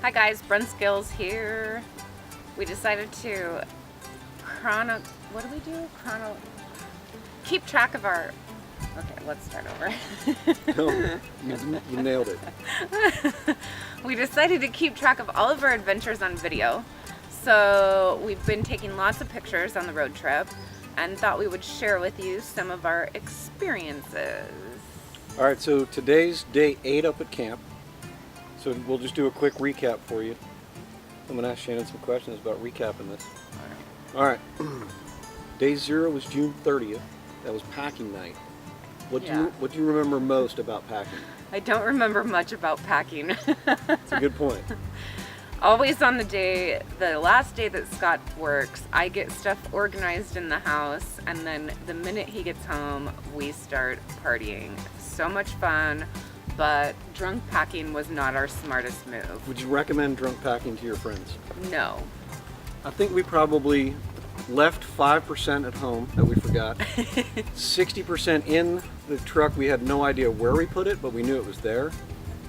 Hi guys, Brent Skills here. We decided to what do we do? Keep track of our, okay, let's start over. No, you nailed it. We decided to keep track of all of our adventures on video. So we've been taking lots of pictures on the road trip and thought we would share with you some of our experiences. All right, so today's day 8 up at camp. So we'll just do a quick recap for you. I'm gonna ask Shannon some questions about recapping this. All right. Day 0 was June 30th. That was packing night. What do you remember most about packing? I don't remember much about packing. That's a good point. Always on the last day that Scott works, I get stuff organized in the house, and then the minute he gets home, we start partying. So much fun, but drunk packing was not our smartest move. Would you recommend drunk packing to your friends? No. I think we probably left 5% at home that we forgot. 60% in the truck, we had no idea where we put it, but we knew it was there.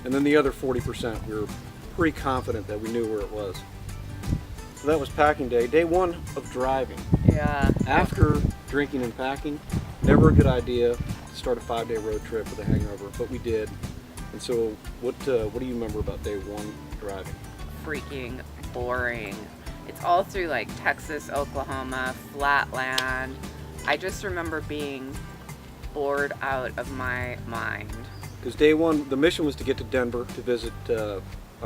And then the other 40%, we were pretty confident that we knew where it was. So that was packing day. Day 1 of driving. Yeah. After drinking and packing, never a good idea to start a 5-day road trip with a hangover, but we did. And so what do you remember about day 1 driving? Freaking boring. It's all through like Texas, Oklahoma, flatland. I just remember being bored out of my mind. Because day 1, the mission was to get to Denver to visit our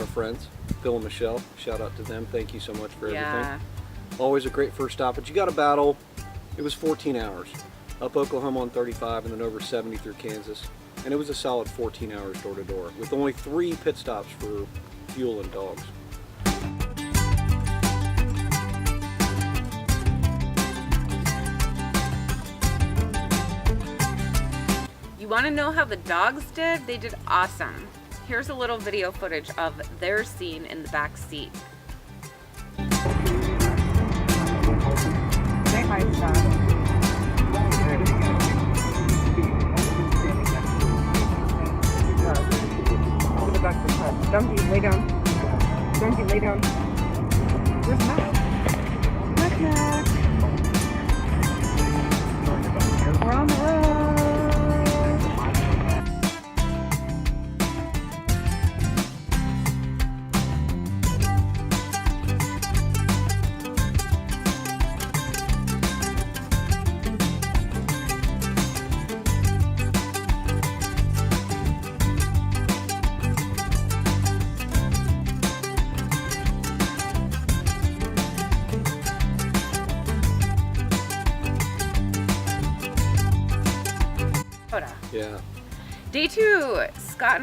friends, Phil and Michelle. Shout out to them. Thank you so much for everything. Always a great first stop, but you got to battle. It was 14 hours. Up Oklahoma on 35 and then over 70 through Kansas. And it was a solid 14 hours door to door with only 3 pit stops for fuel and dogs. You want to know how the dogs did? They did awesome. Here's a little video footage of their scene in the back seat. Say hi, Scott. Go back to the car. Dumpy, lay down. Dumpy, lay down. Where's Mac? Mac. We're on the road. Yeah. Day 2, Scott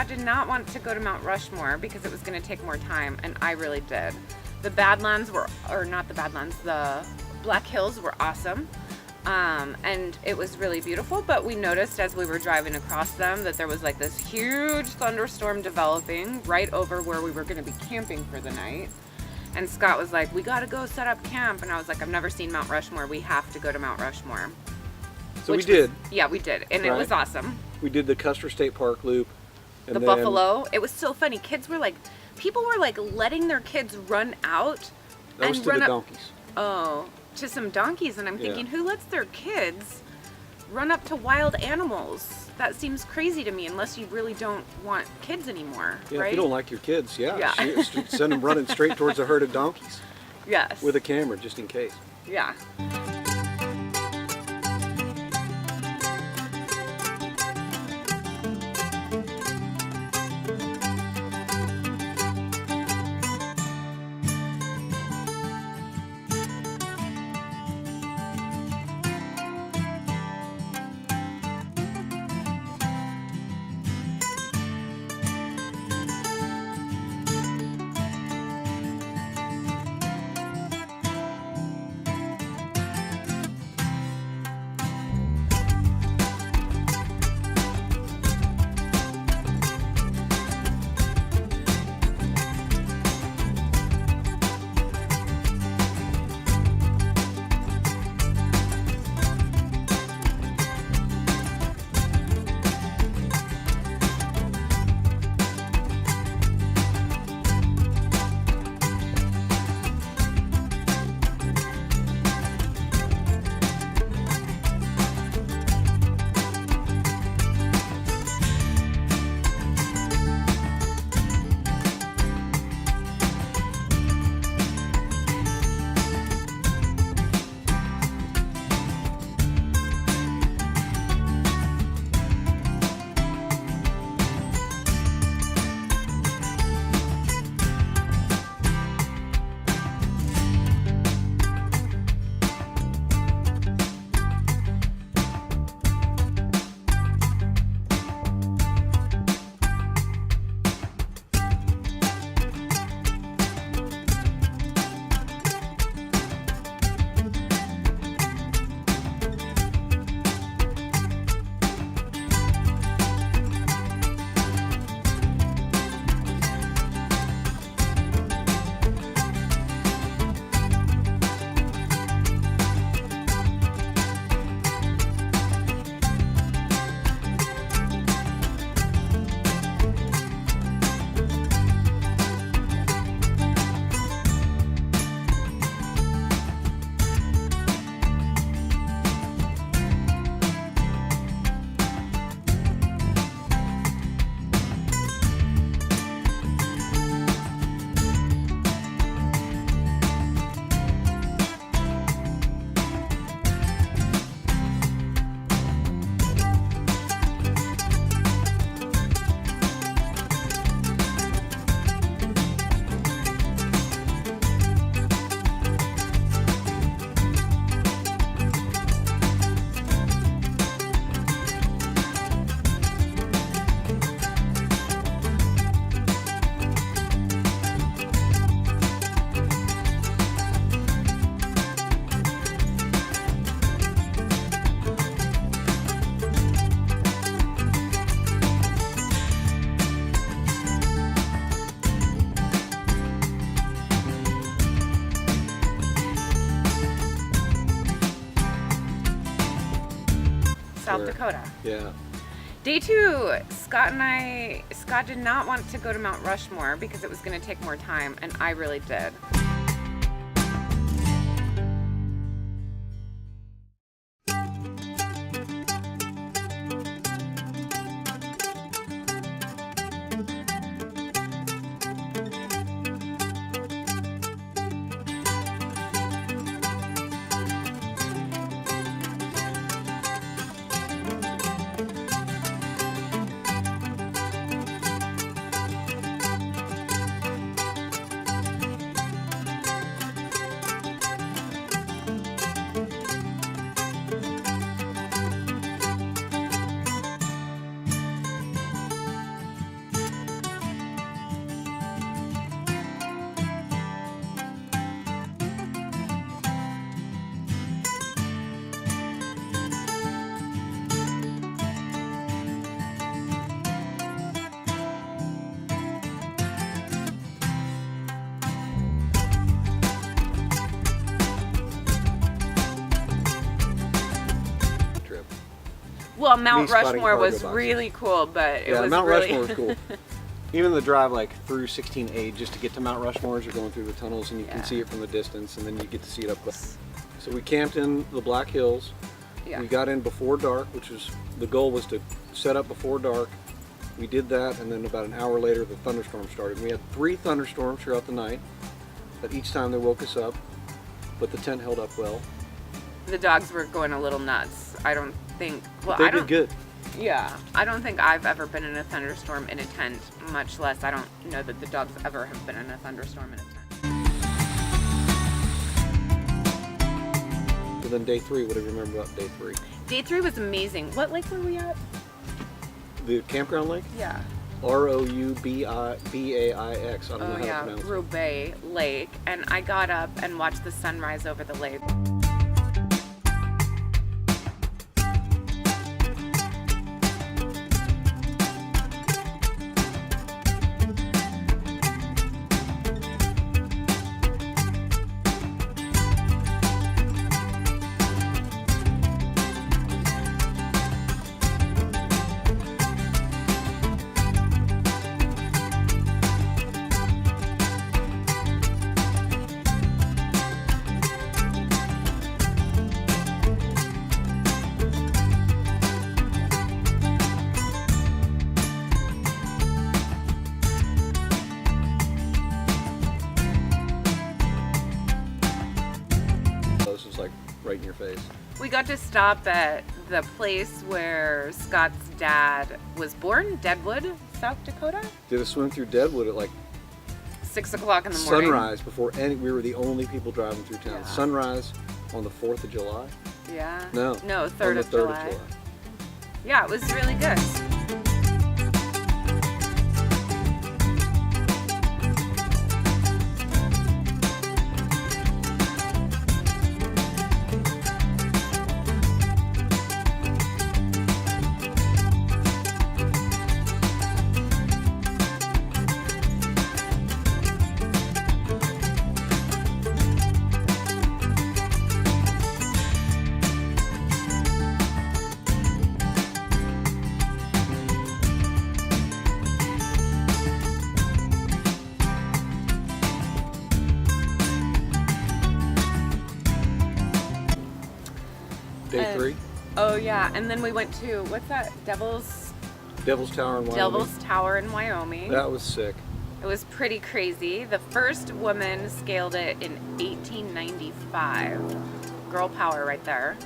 did not want to go to Mount Rushmore because it was going to take more time, and I really did. The Badlands the Black Hills were awesome, and it was really beautiful, but we noticed as we were driving across them that there was like this huge thunderstorm developing right over where we were going to be camping for the night. And Scott was like, we got to go set up camp, and I was like, I've never seen Mount Rushmore. We have to go to Mount Rushmore. So we did. Yeah, we did, and it was awesome. We did the Custer State Park loop. And the buffalo. It was so funny. People were like letting their kids run out that was to the donkeys. Oh, to some donkeys, and I'm thinking, who lets their kids run up to wild animals? That seems crazy to me, unless you really don't want kids anymore, Yeah, right? if you don't like your kids, send them running straight towards a herd of donkeys. Yes. With a camera, just in case. Yeah. South Dakota. Yeah. Day 2, Scott did not want to go to Mount Rushmore because it was going to take more time, and I really did. Well, Mount Rushmore was really cool, but it was Mount really... Rushmore was cool. Even the drive like through 16A just to get to Mount Rushmore as you're going through the tunnels, and you can see it from the distance, and then you get to see it up close. So we camped in the Black Hills. Yeah. We got in before dark, which was the goal, was to set up before dark. We did that, and then about an hour later the thunderstorm started. We had 3 thunderstorms throughout the night, but each time they woke us up, but the tent held up well. The dogs were going a little nuts. I don't think... Well, They did good. Yeah. I don't think I've ever been in a thunderstorm in a tent, much less I don't know that the dogs ever have been in a thunderstorm in a tent. So then day 3, what do you remember about day 3? Day 3 was amazing. What lake were we at? The campground lake? Yeah. Roubaix. I don't know how to pronounce it. Roubaix Lake. And I got up and watched the sunrise over the lake. Right in your face. We got to stop at the place where Scott's dad was born, Deadwood, South Dakota. Did a swim through Deadwood at like 6 o'clock in the morning. Sunrise before we were the only people driving through town. Yeah. Sunrise on the 4th of July? Yeah. No, 3rd on the of 3rd July. of July. Yeah, it was really good. Day 3? Oh yeah, and then we went to, what's that, Devil's Tower in Wyoming. Devil's Tower in Wyoming. That was sick. It was pretty crazy. The first woman scaled it in 1895. Girl power right there.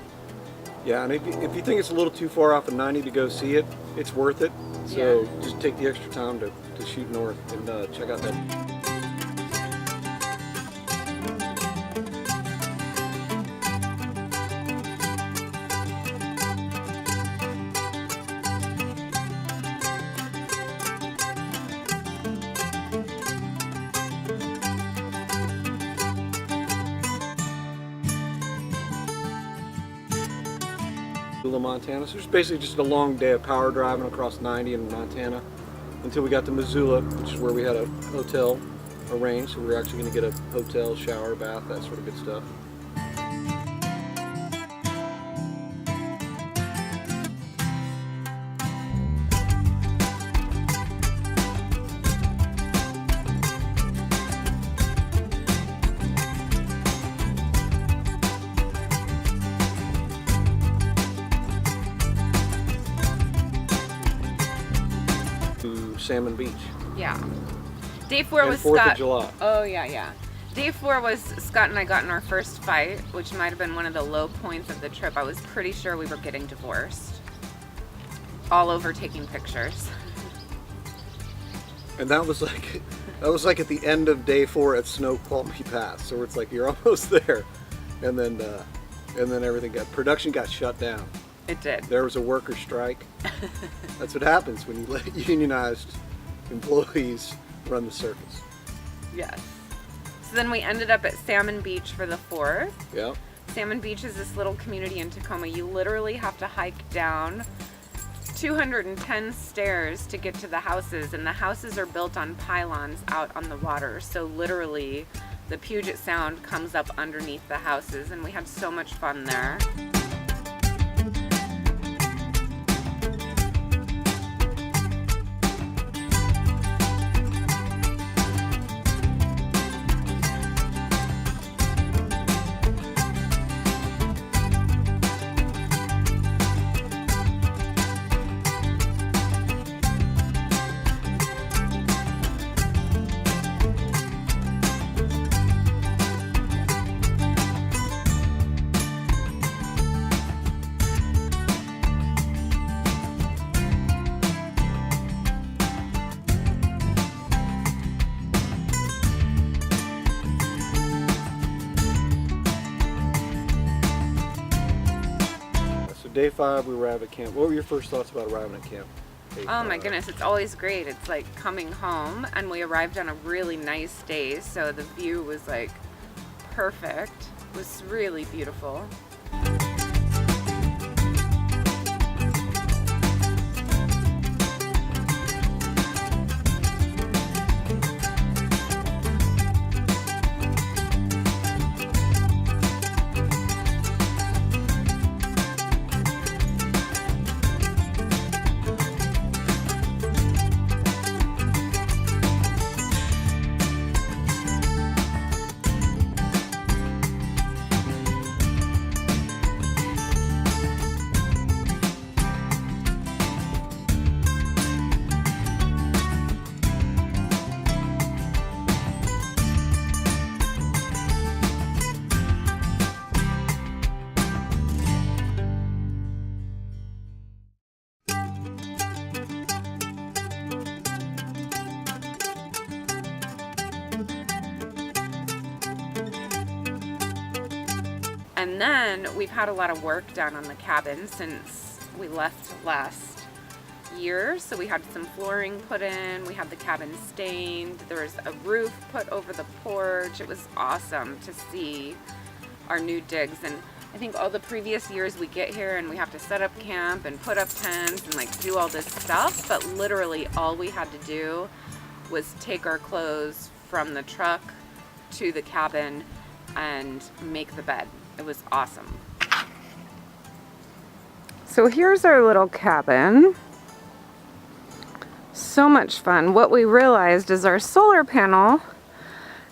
Yeah, and if you think it's a little too far off of 90 to go see it, it's worth it. So just take the extra time to shoot north and check out that. Montana. So it's basically just a long day of power driving across 90 in Montana until we got to Missoula, which is where we had a hotel arranged. So we were actually going to get a hotel, shower, bath, that sort of good stuff. Salmon Beach. Yeah. Day 4 and was 4th Scott. of July. Oh yeah, yeah. Day 4 was Scott and I got in our first fight, which might have been one of the low points of the trip. I was pretty sure we were getting divorced. All over taking pictures. And that was like at the end of day 4 at Snoqualmie Pass. So it's like you're almost there, and then production got shut down. It did. There was a worker strike. That's what happens when you let unionized employees run the circus. Yes. So then we ended up at Salmon Beach for the 4th. Yeah. Salmon Beach is this little community in Tacoma. You literally have to hike down 210 stairs to get to the houses, and the houses are built on pylons out on the water. So literally the Puget Sound comes up underneath the houses, and we had so much fun there. Day 5, we arrived at camp. What were your first thoughts about arriving at camp? Oh my goodness, it's always great. It's like coming home, and we arrived on a really nice day, so the view was like perfect. It was really beautiful. And then we've had a lot of work done on the cabin since we left last year. So we had some flooring put in, we had the cabin stained, there was a roof put over the porch. It was awesome to see our new digs. And I think all the previous years we get here and we have to set up camp and put up tents and like do all this stuff, but literally all we had to do was take our clothes from the truck to the cabin and make the bed. It was awesome. So here's our little cabin. So much fun. What we realized is our solar panel,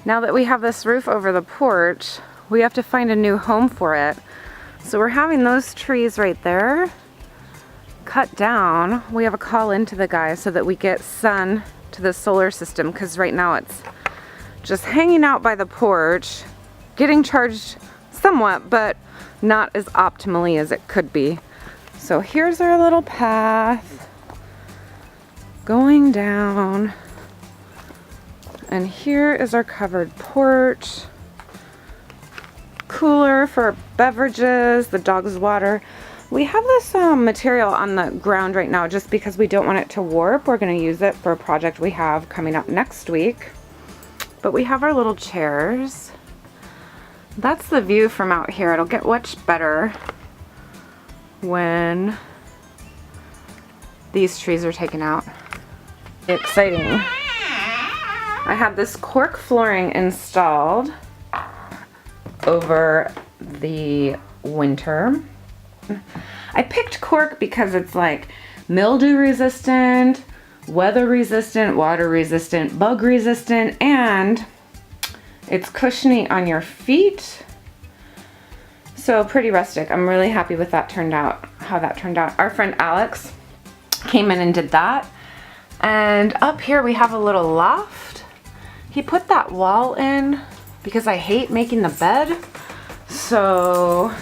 now that we have this roof over the porch, we have to find a new home for it. So we're having those trees right there cut down. We have a call into the guy so that we get sun to the solar system, because right now it's just hanging out by the porch, getting charged somewhat, but not as optimally as it could be. So here's our little path going down, and here is our covered porch, cooler for beverages, the dog's water. We have this material on the ground right now just because we don't want it to warp. We're going to use it for a project we have coming up next week. But we have our little chairs. That's the view from out here. It'll get much better when these trees are taken out. Exciting. I had this cork flooring installed over the winter. I picked cork because it's like mildew resistant, weather resistant, water resistant, bug resistant, and it's cushiony on your feet. So pretty rustic. I'm really happy with how that turned out. Our friend Alex came in and did that. And up here we have a little loft. He put that wall in because I hate making the bed. So,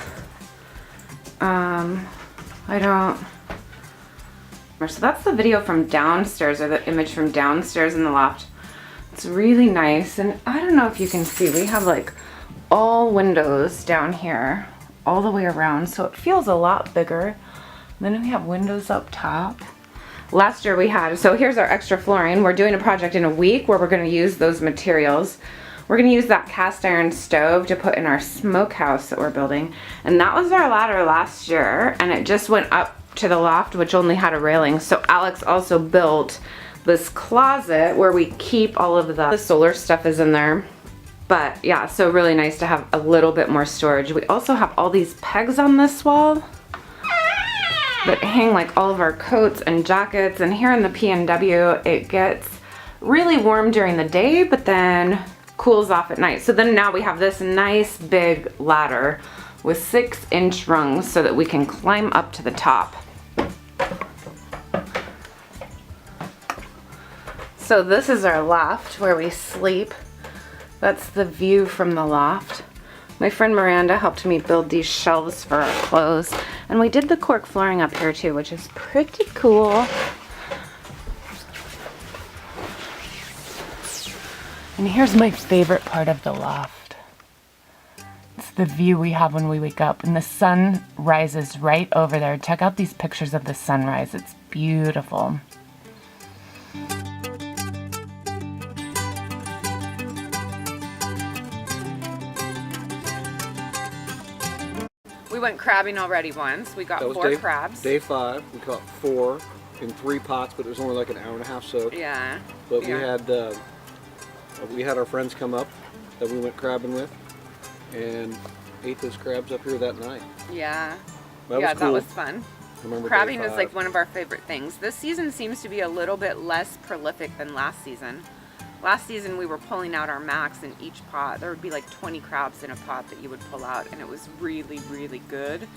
so that's the video from downstairs, or the image from downstairs in the loft. It's really nice, and I don't know if you can see, we have like all windows down here all the way around, so it feels a lot bigger. Then we have windows up top. Last year we had, so here's our extra flooring. We're doing a project in a week where we're going to use those materials. We're going to use that cast iron stove to put in our smokehouse that we're building. And that was our ladder last year, and it just went up to the loft, which only had a railing. So Alex also built this closet where we keep all of the solar stuff is in there. But yeah, so really nice to have a little bit more storage. We also have all these pegs on this wall that hang like all of our coats and jackets. And here in the PNW, it gets really warm during the day, but then cools off at night. So then now we have this nice big ladder with 6-inch rungs so that we can climb up to the top. So this is our loft where we sleep. That's the view from the loft. My friend Miranda helped me build these shelves for our clothes. And we did the cork flooring up here too, which is pretty cool. And here's my favorite part of the loft. It's the view we have when we wake up, and the sun rises right over there. Check out these pictures of the sunrise. It's beautiful. We went crabbing already once. We got 4 crabs. Day 5, we caught 4 in 3 pots, but it was only like an hour and a half soak. Yeah. But we had our friends come up that we went crabbing with and ate those crabs up here that night. Yeah. That was cool. That was fun. Crabbing is like one of our favorite things. This season seems to be a little bit less prolific than last season. Last season we were pulling out our max in each pot. There would be like 20 crabs in a pot that you would pull out, and it was really, really good.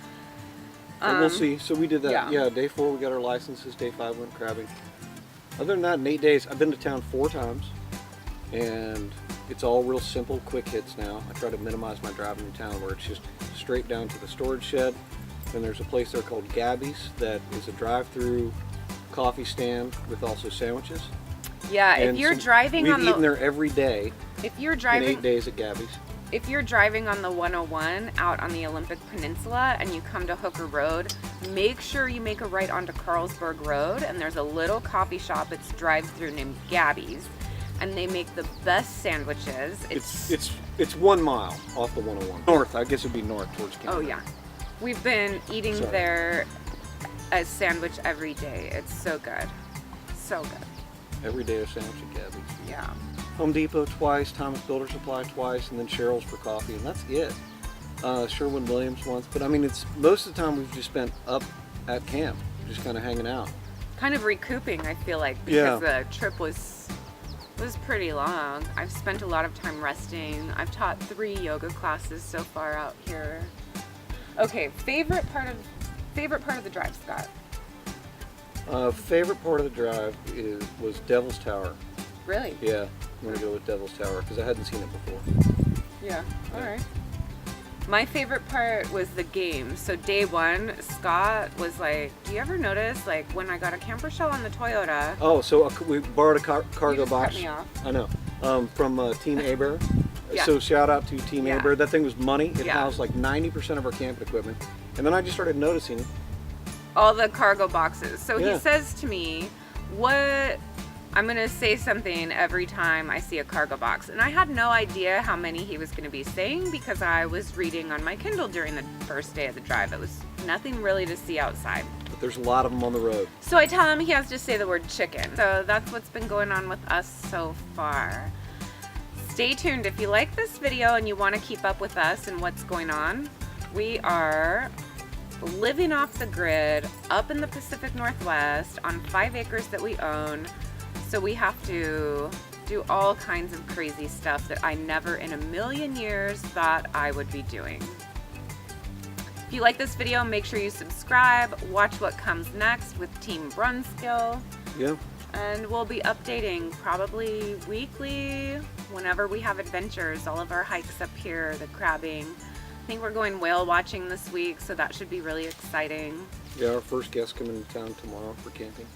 And we'll see. So we did that. Yeah, day 4 we got our licenses. Day 5 went crabbing. Other than that, in 8 days, I've been to town 4 times, and it's all real simple, quick hits now. I try to minimize my driving in town, where it's just straight down to the storage shed. Then there's a place there called Gabby's that is a drive-through coffee stand with also sandwiches. Yeah, if you're driving on the... We've eaten there every day. If you're driving... In 8 days at Gabby's. If you're driving on the 101 out on the Olympic Peninsula and you come to Hooker Road, make sure you make a right onto Carlsberg Road, and there's a little coffee shop. It's drive-through named Gabby's, and they make the best sandwiches. It's 1 mile off the 101. North, I guess it'd be north towards Canada. Oh yeah. We've been eating there a sandwich every day. It's so good. So good. Every day a sandwich at Gabby's. Yeah. Home Depot twice, Thomas Builder Supply twice, and then Cheryl's for coffee, and that's it. Sherwin-Williams once, but I mean, it's most of the time we've just spent up at camp, just kind of hanging out. Kind of recouping, I feel like, because the trip was pretty long. I've spent a lot of time resting. I've taught 3 yoga classes so far out here. Okay, favorite part of the drive, Scott. Favorite part of the drive was Devil's Tower. Really? Yeah, I'm gonna go with Devil's Tower because I hadn't seen it before. Yeah. All right. My favorite part was the game. So day 1, Scott was like, "Do you ever notice like when I got a camper shell on the Toyota?" Oh, so we borrowed a cargo box. Cut me off. I know. From Team Aber. Yeah. So shout out to Team Aber. That thing was money. It Yeah. housed like 90% of our camping equipment, and then I just started noticing All the cargo boxes. So Yeah. he says to me, I'm gonna say something every time I see a cargo box. And I had no idea how many he was gonna be saying because I was reading on my Kindle during the first day of the drive. It was nothing really to see outside. but there's a lot of them on the road. So I tell him he has to say the word chicken. So that's what's been going on with us so far. Stay tuned. If you like this video and you want to keep up with us and what's going on, we are living off the grid up in the Pacific Northwest on 5 acres that we own. So we have to do all kinds of crazy stuff that I never in a million years thought I would be doing. If you like this video, make sure you subscribe. Watch what comes next with Team Brunskill. Yeah. And we'll be updating probably weekly whenever we have adventures, all of our hikes up here, the crabbing. I think we're going whale watching this week, so that should be really exciting. Yeah, our first guest coming to town tomorrow for camping.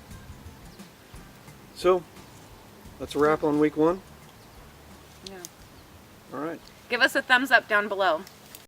So, that's a wrap on week 1. Yeah. All right. Give us a thumbs up down below.